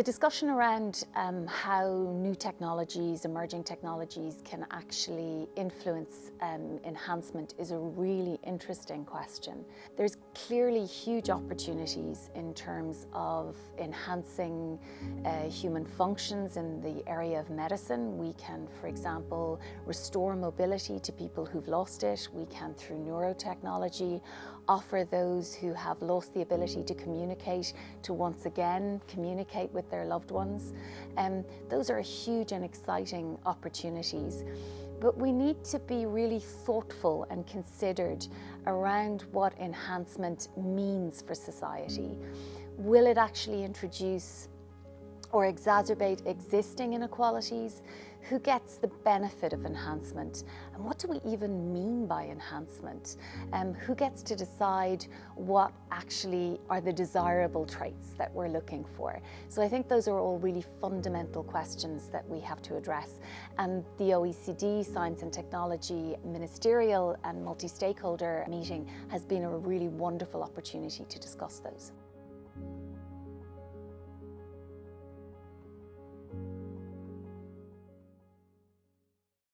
The discussion around how new technologies, emerging technologies can actually influence enhancement is a really interesting question. There's clearly huge opportunities in terms of enhancing human functions in the area of medicine. We can, for example, restore mobility to people who've lost it. We can, through neurotechnology, offer those who have lost the ability to communicate to once again communicate with their loved ones. Those are huge and exciting opportunities. But we need to be really thoughtful and considered around what enhancement means for society. Will it actually introduce or exacerbate existing inequalities? Who gets the benefit of enhancement? And what do we even mean by enhancement? Who gets to decide what actually are the desirable traits that we're looking for? So I think those are all really fundamental questions that we have to address. And the OECD Science and Technology Ministerial and multi-stakeholder meeting has been a really wonderful opportunity to discuss those.